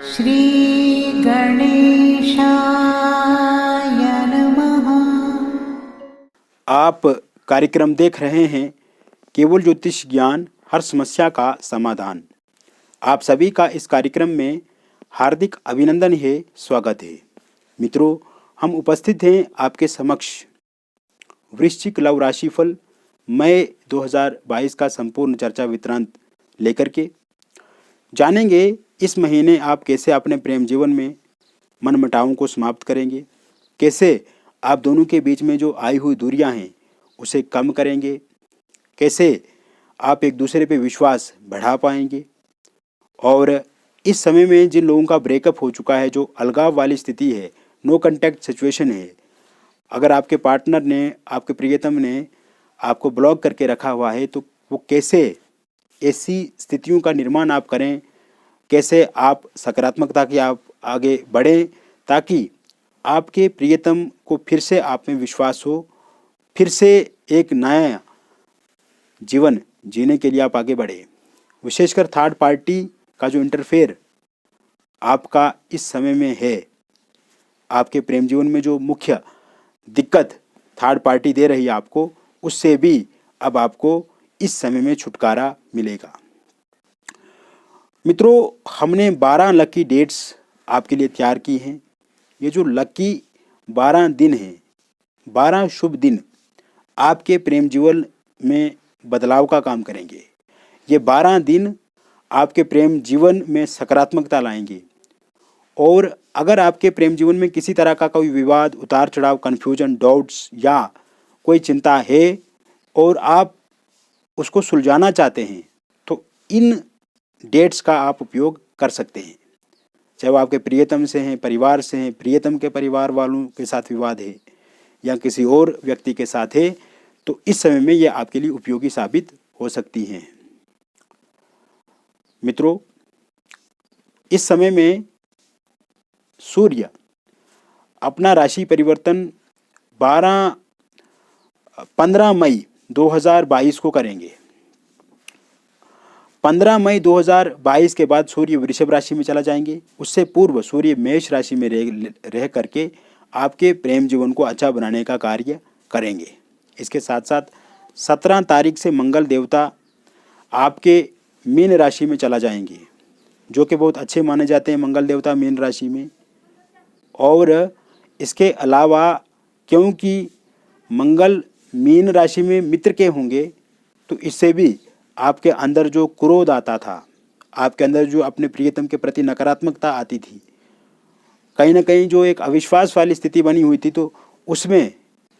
श्री गणेशाय नमः। आप कार्यक्रम देख रहे हैं केवल ज्योतिष ज्ञान, हर समस्या का समाधान। आप सभी का इस कार्यक्रम में हार्दिक अभिनंदन है, स्वागत है। मित्रों, हम उपस्थित हैं आपके समक्ष वृश्चिक लव राशिफल मई 2022 का संपूर्ण चर्चा वितरण लेकर के जानेंगे इस महीने आप कैसे अपने प्रेम जीवन में मनमुटावों को समाप्त करेंगे, कैसे आप दोनों के बीच में जो आई हुई दूरियां हैं उसे कम करेंगे, कैसे आप एक दूसरे पे विश्वास बढ़ा पाएंगे। और इस समय में जिन लोगों का ब्रेकअप हो चुका है, जो अलगाव वाली स्थिति है, नो कांटेक्ट सिचुएशन है, अगर आपके पार्टनर ने, आपके प्रियतम ने आपको ब्लॉक करके रखा हुआ है, तो वो कैसे ऐसी स्थितियों का निर्माण आप करें, कैसे आप सकारात्मकता की आप आगे बढ़ें ताकि आपके प्रियतम को फिर से आप में विश्वास हो, फिर से एक नया जीवन जीने के लिए आप आगे बढ़े। विशेषकर थर्ड पार्टी का जो इंटरफेयर आपका इस समय में है, आपके प्रेम जीवन में जो मुख्य दिक्कत थर्ड पार्टी दे रही है आपको, उससे भी अब आपको इस समय में छुटकारा मिलेगा। मित्रों, हमने 12 लकी डेट्स आपके लिए तैयार की हैं। ये जो लकी 12 दिन हैं, 12 शुभ दिन आपके प्रेम जीवन में बदलाव का काम करेंगे। ये 12 दिन आपके प्रेम जीवन में सकारात्मकता लाएंगे। और अगर आपके प्रेम जीवन में किसी तरह का कोई विवाद, उतार चढ़ाव, कन्फ्यूजन, डाउट्स या कोई चिंता है और आप उसको सुलझाना चाहते हैं, तो इन डेट्स का आप उपयोग कर सकते हैं। चाहे वो आपके प्रियतम से हैं, परिवार से हैं, प्रियतम के परिवार वालों के साथ विवाद है या किसी और व्यक्ति के साथ है, तो इस समय में ये आपके लिए उपयोगी साबित हो सकती हैं। मित्रों, इस समय में सूर्य अपना राशि परिवर्तन 15 मई 2022 को करेंगे। 15 मई 2022 के बाद सूर्य वृषभ राशि में चला जाएंगे। उससे पूर्व सूर्य मेष राशि में रह करके आपके प्रेम जीवन को अच्छा बनाने का कार्य करेंगे। इसके साथ साथ 17 तारीख से मंगल देवता आपके मीन राशि में चला जाएंगे, जो कि बहुत अच्छे माने जाते हैं मंगल देवता मीन राशि में। और इसके अलावा क्योंकि मंगल मीन राशि में मित्र के होंगे, तो इससे भी आपके अंदर जो क्रोध आता था, आपके अंदर जो अपने प्रियतम के प्रति नकारात्मकता आती थी, कहीं ना कहीं जो एक अविश्वास वाली स्थिति बनी हुई थी, तो उसमें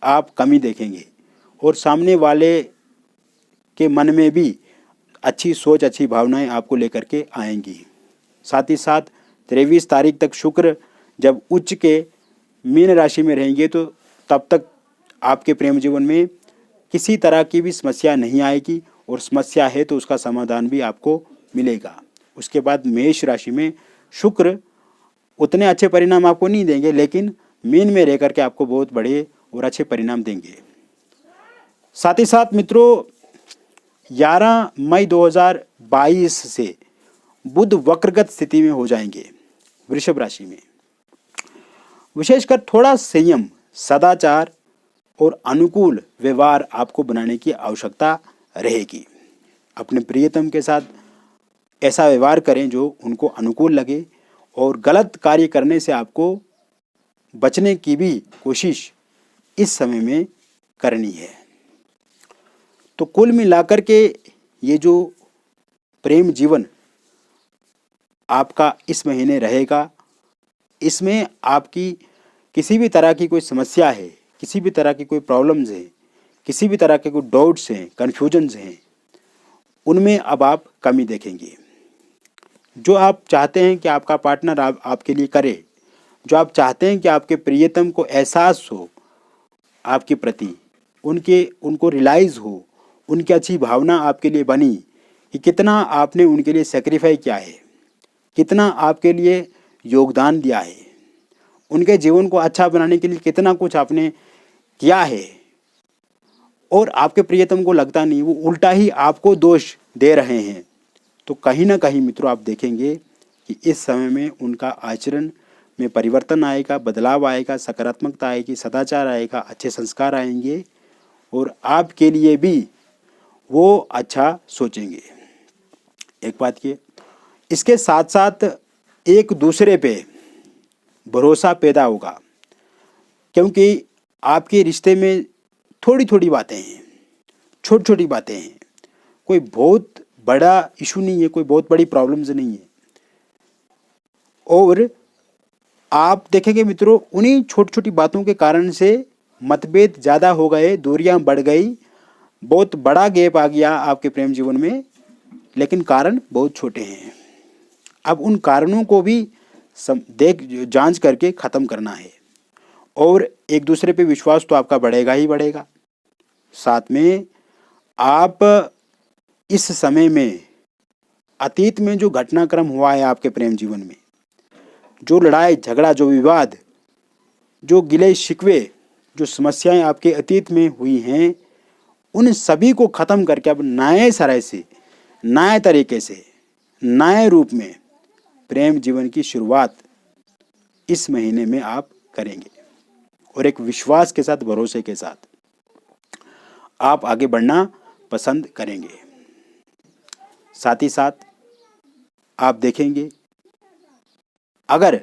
आप कमी देखेंगे और सामने वाले के मन में भी अच्छी सोच, अच्छी भावनाएं आपको लेकर के आएंगी। साथ ही साथ 23 तारीख तक शुक्र जब उच्च के मीन राशि में रहेंगे, तो तब तक आपके प्रेम जीवन में किसी तरह की भी समस्या नहीं आएगी, और समस्या है तो उसका समाधान भी आपको मिलेगा। उसके बाद मेष राशि में शुक्र उतने अच्छे परिणाम आपको नहीं देंगे, लेकिन मीन में रह करके आपको बहुत बड़े और अच्छे परिणाम देंगे। साथ ही साथ मित्रों, 11 मई 2022 से बुध वक्रगत स्थिति में हो जाएंगे वृषभ राशि में। विशेषकर थोड़ा संयम, सदाचार और अनुकूल व्यवहार आपको बनाने की आवश्यकता रहेगी। अपने प्रियतम के साथ ऐसा व्यवहार करें जो उनको अनुकूल लगे, और गलत कार्य करने से आपको बचने की भी कोशिश इस समय में करनी है। तो कुल मिलाकर के ये जो प्रेम जीवन आपका इस महीने रहेगा, इसमें आपकी किसी भी तरह की कोई समस्या है, किसी भी तरह की कोई प्रॉब्लम्स है, किसी भी तरह के कोई डाउट्स हैं, कन्फ्यूजन्स हैं, उनमें अब आप कमी देखेंगे। जो आप चाहते हैं कि आपका पार्टनर आपके लिए करे, जो आप चाहते हैं कि आपके प्रियतम को एहसास हो आपके प्रति, उनको रियलाइज़ हो, उनकी अच्छी भावना आपके लिए बनी कि कितना आपने उनके लिए सेक्रीफाई किया है, कितना आपके लिए योगदान दिया है, उनके जीवन को अच्छा बनाने के लिए कितना कुछ आपने किया है, और आपके प्रियतम को लगता नहीं, वो उल्टा ही आपको दोष दे रहे हैं, तो कहीं ना कहीं मित्रों आप देखेंगे कि इस समय में उनका आचरण में परिवर्तन आएगा, बदलाव आएगा, सकारात्मकता आएगी, सदाचार आएगा, अच्छे संस्कार आएंगे और आपके लिए भी वो अच्छा सोचेंगे। एक बात ये, इसके साथ साथ एक दूसरे पे भरोसा पैदा होगा, क्योंकि आपके रिश्ते में थोड़ी थोड़ी बातें हैं, छोटी छोटी बातें हैं, कोई बहुत बड़ा इशू नहीं है, कोई बहुत बड़ी प्रॉब्लम्स नहीं है। और आप देखेंगे मित्रों, उन्हीं छोटी छोटी बातों के कारण से मतभेद ज़्यादा हो गए, दूरियां बढ़ गई, बहुत बड़ा गैप आ गया आपके प्रेम जीवन में, लेकिन कारण बहुत छोटे हैं। अब उन कारणों को भी जांच करके ख़त्म करना है और एक दूसरे पे विश्वास तो आपका बढ़ेगा ही बढ़ेगा। साथ में आप इस समय में अतीत में जो घटनाक्रम हुआ है आपके प्रेम जीवन में, जो लड़ाई झगड़ा, जो विवाद, जो गिले शिकवे, जो समस्याएं आपके अतीत में हुई हैं, उन सभी को ख़त्म करके अब नए सिरे से, नए तरीके से, नए रूप में प्रेम जीवन की शुरुआत इस महीने में आप करेंगे और एक विश्वास के साथ, भरोसे के साथ आप आगे बढ़ना पसंद करेंगे। साथ ही साथ आप देखेंगे, अगर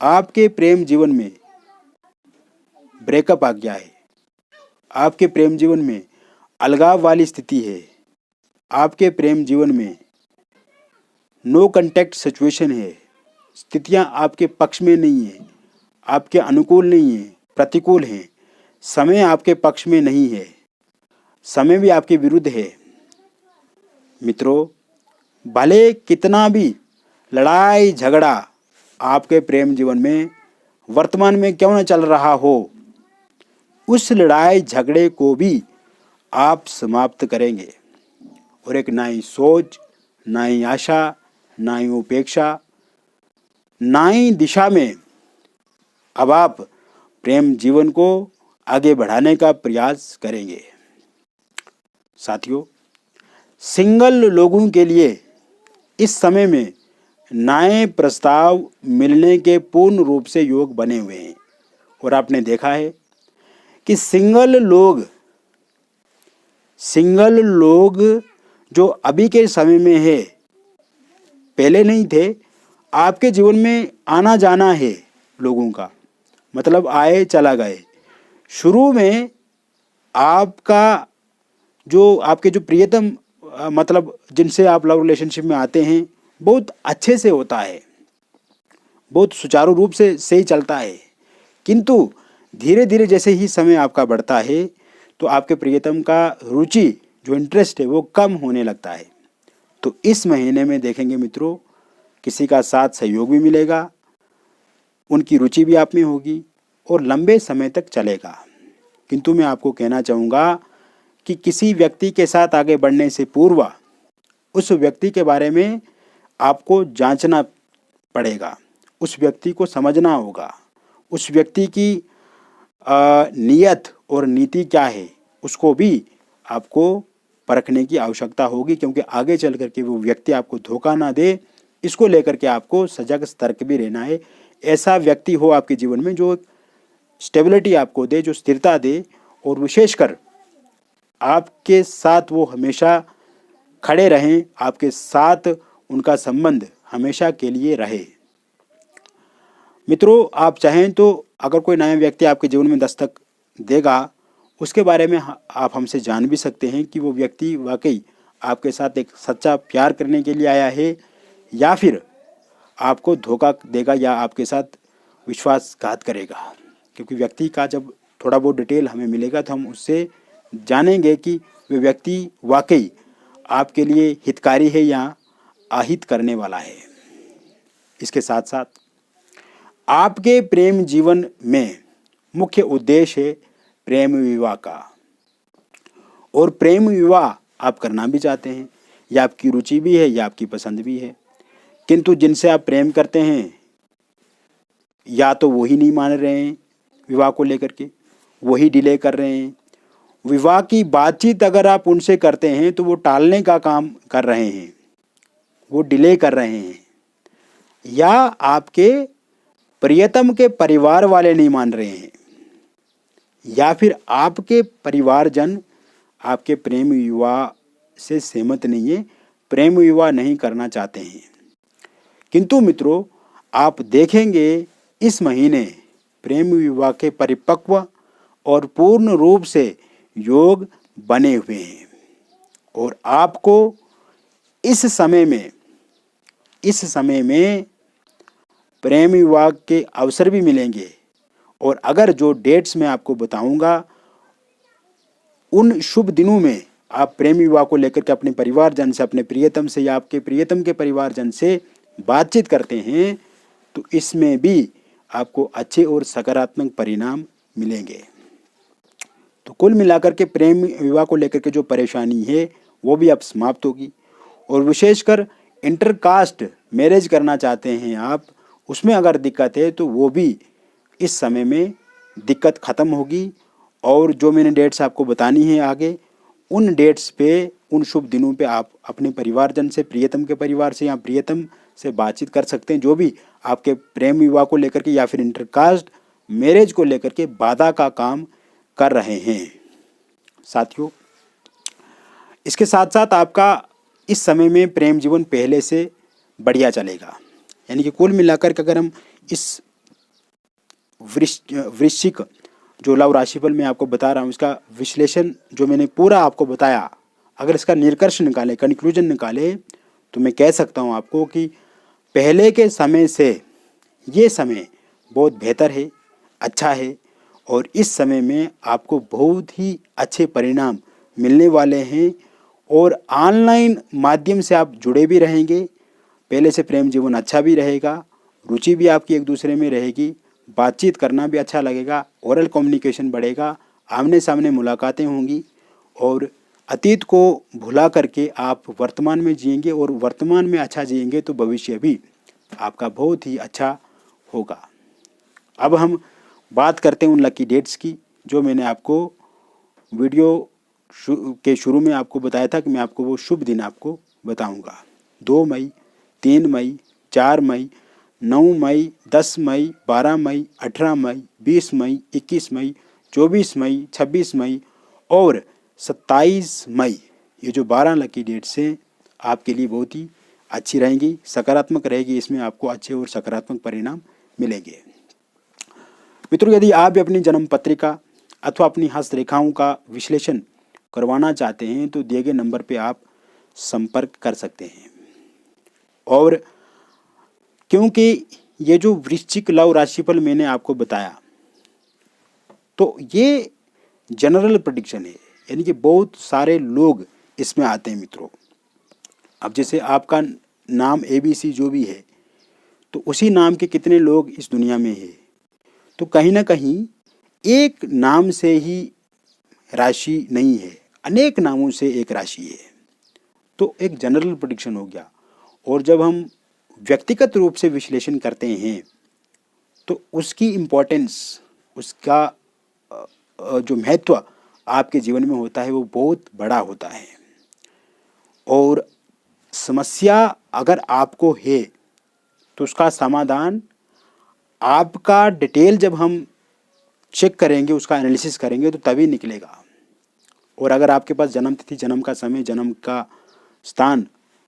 आपके प्रेम जीवन में ब्रेकअप आ गया है, आपके प्रेम जीवन में अलगाव वाली स्थिति है, आपके प्रेम जीवन में नो कांटेक्ट सिचुएशन है, स्थितियां आपके पक्ष में नहीं है, आपके अनुकूल नहीं है, प्रतिकूल हैं, समय आपके पक्ष में नहीं है, समय भी आपके विरुद्ध है, मित्रों, भले कितना भी लड़ाई झगड़ा आपके प्रेम जीवन में वर्तमान में क्यों न चल रहा हो, उस लड़ाई झगड़े को भी आप समाप्त करेंगे और एक नई सोच, नई आशा, नई उपेक्षा, नई दिशा में अब आप प्रेम जीवन को आगे बढ़ाने का प्रयास करेंगे। साथियों, सिंगल लोगों के लिए इस समय में नए प्रस्ताव मिलने के पूर्ण रूप से योग बने हुए हैं और आपने देखा है कि सिंगल लोग जो अभी के समय में है, पहले नहीं थे, आपके जीवन में आना जाना है लोगों का, मतलब आए चला गए। शुरू में आपका जो आपके जो प्रियतम मतलब जिनसे आप लव रिलेशनशिप में आते हैं, बहुत अच्छे से होता है, बहुत सुचारू रूप से सही चलता है, किंतु धीरे धीरे जैसे ही समय आपका बढ़ता है तो आपके प्रियतम का रुचि, जो इंटरेस्ट है, वो कम होने लगता है। तो इस महीने में देखेंगे मित्रों, किसी का साथ सहयोग भी मिलेगा, उनकी रुचि भी आप में होगी और लंबे समय तक चलेगा। किंतु मैं आपको कहना चाहूँगा कि किसी व्यक्ति के साथ आगे बढ़ने से पूर्व उस व्यक्ति के बारे में आपको जांचना पड़ेगा, उस व्यक्ति को समझना होगा, उस व्यक्ति की नियत और नीति क्या है उसको भी आपको परखने की आवश्यकता होगी, क्योंकि आगे चल करके वो व्यक्ति आपको धोखा ना दे, इसको लेकर के आपको सजग सतर्क भी रहना है। ऐसा व्यक्ति हो आपके जीवन में जो स्टेबिलिटी आपको दे, जो स्थिरता दे और विशेषकर आपके साथ वो हमेशा खड़े रहें, आपके साथ उनका संबंध हमेशा के लिए रहे। मित्रों, आप चाहें तो अगर कोई नया व्यक्ति आपके जीवन में दस्तक देगा, उसके बारे में आप हमसे जान भी सकते हैं कि वो व्यक्ति वाकई आपके साथ एक सच्चा प्यार करने के लिए आया है या फिर आपको धोखा देगा या आपके साथ विश्वासघात करेगा। क्योंकि व्यक्ति का जब थोड़ा बहुत डिटेल हमें मिलेगा तो हम उससे जानेंगे कि वे व्यक्ति वाकई आपके लिए हितकारी है या अहित करने वाला है। इसके साथ साथ आपके प्रेम जीवन में मुख्य उद्देश्य है प्रेम विवाह का, और प्रेम विवाह आप करना भी चाहते हैं, या आपकी रुचि भी है या आपकी पसंद भी है, किंतु जिनसे आप प्रेम करते हैं या तो वही नहीं मान रहे हैं विवाह को लेकर के, वही डिले कर रहे हैं। विवाह की बातचीत अगर आप उनसे करते हैं तो वो टालने का काम कर रहे हैं, वो डिले कर रहे हैं। या आपके प्रियतम के परिवार वाले नहीं मान रहे हैं, या फिर आपके परिवारजन आपके प्रेम विवाह से सहमत नहीं है, प्रेम विवाह नहीं करना चाहते हैं। किंतु मित्रों, आप देखेंगे इस महीने प्रेम विवाह के परिपक्व और पूर्ण रूप से योग बने हुए हैं और आपको इस समय में प्रेम विवाह के अवसर भी मिलेंगे। और अगर जो डेट्स मैं आपको बताऊंगा उन शुभ दिनों में आप प्रेम विवाह को लेकर के अपने परिवारजन से, अपने प्रियतम से या आपके प्रियतम के परिवारजन से बातचीत करते हैं तो इसमें भी आपको अच्छे और सकारात्मक परिणाम मिलेंगे। तो कुल मिलाकर के प्रेम विवाह को लेकर के जो परेशानी है वो भी अब समाप्त होगी। और विशेषकर इंटरकास्ट मैरिज करना चाहते हैं आप, उसमें अगर दिक्कत है तो वो भी इस समय में दिक्कत ख़त्म होगी। और जो मैंने डेट्स आपको बतानी है आगे, उन डेट्स पे, उन शुभ दिनों पे आप अपने परिवारजन से, प्रियतम के परिवार से या प्रियतम से बातचीत कर सकते हैं, जो भी आपके प्रेम विवाह को लेकर के या फिर इंटरकास्ट मैरिज को लेकर के बाधा का काम कर रहे हैं। साथियों, इसके साथ साथ आपका इस समय में प्रेम जीवन पहले से बढ़िया चलेगा। यानी कि कुल मिलाकर के अगर हम इस वृश्चिक जो लव राशिफल मैं आपको बता रहा हूँ, इसका विश्लेषण जो मैंने पूरा आपको बताया, अगर इसका निष्कर्ष निकाले, कंक्लूजन निकाले, तो मैं कह सकता हूँ आपको कि पहले के समय से ये समय बहुत बेहतर है, अच्छा है। और इस समय में आपको बहुत ही अच्छे परिणाम मिलने वाले हैं और ऑनलाइन माध्यम से आप जुड़े भी रहेंगे। पहले से प्रेम जीवन अच्छा भी रहेगा, रुचि भी आपकी एक दूसरे में रहेगी, बातचीत करना भी अच्छा लगेगा, ओरल कम्युनिकेशन बढ़ेगा, आमने सामने मुलाकातें होंगी और अतीत को भुला करके आप वर्तमान में जिएंगे और वर्तमान में अच्छा जिएंगे तो भविष्य भी आपका बहुत ही अच्छा होगा। अब हम बात करते हैं उन लकी डेट्स की जो मैंने आपको वीडियो के शुरू में आपको बताया था कि मैं आपको वो शुभ दिन आपको बताऊंगा। 2 मई, 3 मई, 4 मई, 9 मई, 10 मई, 12 मई, 18 मई, 20 मई, 21 मई, 24 मई, 26 मई और 27 मई। ये जो 12 लकी डेट्स हैं आपके लिए बहुत ही अच्छी रहेंगी, सकारात्मक रहेगी। इसमें आपको अच्छे और सकारात्मक परिणाम मिलेंगे। मित्रों, यदि आप भी अपनी जन्म पत्रिका अथवा अपनी हस्तरेखाओं का विश्लेषण करवाना चाहते हैं तो दिए गए नंबर पे आप संपर्क कर सकते हैं। और क्योंकि ये जो वृश्चिक लव राशिफल मैंने आपको बताया तो ये जनरल प्रेडिक्शन है, यानी कि बहुत सारे लोग इसमें आते हैं मित्रों। अब जैसे आपका नाम ABC जो भी है तो उसी नाम के कितने लोग इस दुनिया में हैं, तो कहीं ना कहीं एक नाम से ही राशि नहीं है, अनेक नामों से एक राशि है। तो एक जनरल प्रेडिक्शन हो गया। और जब हम व्यक्तिगत रूप से विश्लेषण करते हैं तो उसकी इम्पोर्टेंस, उसका जो महत्व आपके जीवन में होता है वो बहुत बड़ा होता है। और समस्या अगर आपको है तो उसका समाधान आपका डिटेल जब हम चेक करेंगे, उसका एनालिसिस करेंगे तो तभी निकलेगा। और अगर आपके पास जन्म तिथि, जन्म का समय, जन्म का स्थान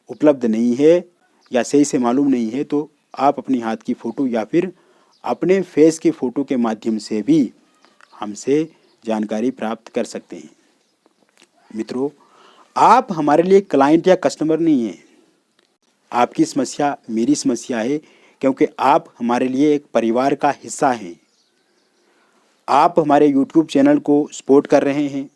उपलब्ध नहीं है या सही से मालूम नहीं है तो आप अपनी हाथ की फ़ोटो या फिर अपने फेस की फ़ोटो के माध्यम से भी हमसे जानकारी प्राप्त कर सकते हैं। मित्रों, आप हमारे लिए क्लाइंट या कस्टमर नहीं हैं। आपकी समस्या मेरी समस्या है, क्योंकि आप हमारे लिए एक परिवार का हिस्सा हैं। आप हमारे YouTube चैनल को सपोर्ट कर रहे हैं,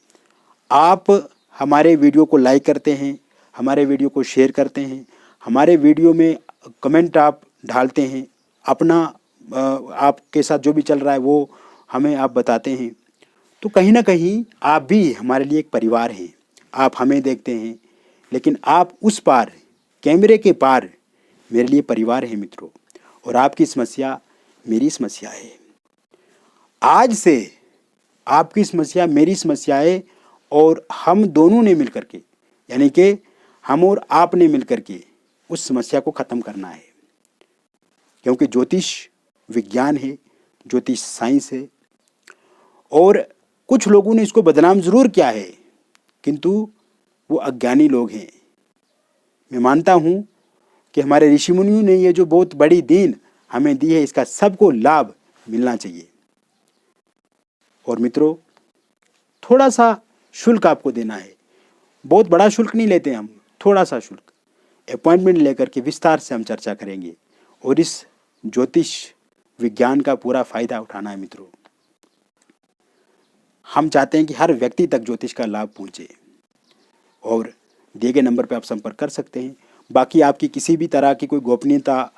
आप हमारे वीडियो को लाइक करते हैं, हमारे वीडियो को शेयर करते हैं, हमारे वीडियो में कमेंट आप डालते हैं, अपना आपके साथ जो भी चल रहा है वो हमें आप बताते हैं। तो कहीं ना कहीं आप भी हमारे लिए एक परिवार हैं। आप हमें देखते हैं लेकिन आप उस पार, कैमरे के पार मेरे लिए परिवार है मित्रों। और आपकी समस्या मेरी समस्या है। आज से आपकी समस्या मेरी समस्या है और हम दोनों ने मिलकर के, यानी कि हम और आपने मिलकर के उस समस्या को ख़त्म करना है। क्योंकि ज्योतिष विज्ञान है, ज्योतिष साइंस है। और कुछ लोगों ने इसको बदनाम ज़रूर किया है, किंतु वो अज्ञानी लोग हैं। मैं मानता हूँ कि हमारे ऋषि मुनियों ने ये जो बहुत बड़ी दीन हमें दी है, इसका सबको लाभ मिलना चाहिए। और मित्रों, थोड़ा सा शुल्क आपको देना है, बहुत बड़ा शुल्क नहीं लेते हम, थोड़ा सा शुल्क। अपॉइंटमेंट लेकर के विस्तार से हम चर्चा करेंगे और इस ज्योतिष विज्ञान का पूरा फायदा उठाना है। मित्रों, हम चाहते हैं कि हर व्यक्ति तक ज्योतिष का लाभ पहुंचे और दिए गए नंबर पर आप संपर्क कर सकते हैं। बाकी आपकी किसी भी तरह की कोई गोपनीयता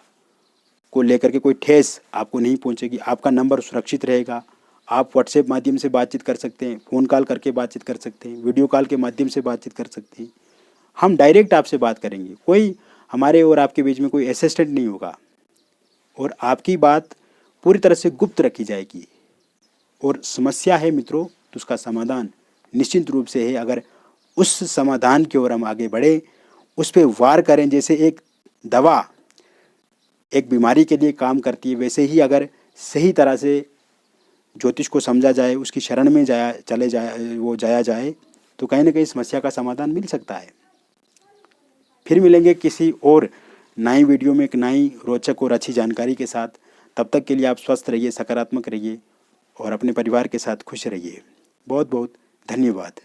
को लेकर के कोई ठेस आपको नहीं पहुंचेगी। आपका नंबर सुरक्षित रहेगा। आप व्हाट्सएप माध्यम से बातचीत कर सकते हैं, फ़ोन कॉल करके बातचीत कर सकते हैं, वीडियो कॉल के माध्यम से बातचीत कर सकते हैं। हम डायरेक्ट आपसे बात करेंगे, कोई हमारे और आपके बीच में कोई असिस्टेंट नहीं होगा और आपकी बात पूरी तरह से गुप्त रखी जाएगी। और समस्या है मित्रों, तो उसका समाधान निश्चित रूप से है। अगर उस समाधान की ओर हम आगे बढ़े, उस पर वार करें, जैसे एक दवा एक बीमारी के लिए काम करती है, वैसे ही अगर सही तरह से ज्योतिष को समझा जाए, उसकी शरण में जाया जाए, तो कहीं ना कहीं समस्या का समाधान मिल सकता है। फिर मिलेंगे किसी और नई वीडियो में एक नई रोचक और अच्छी जानकारी के साथ। तब तक के लिए आप स्वस्थ रहिए, सकारात्मक रहिए और अपने परिवार के साथ खुश रहिए। बहुत बहुत धन्यवाद।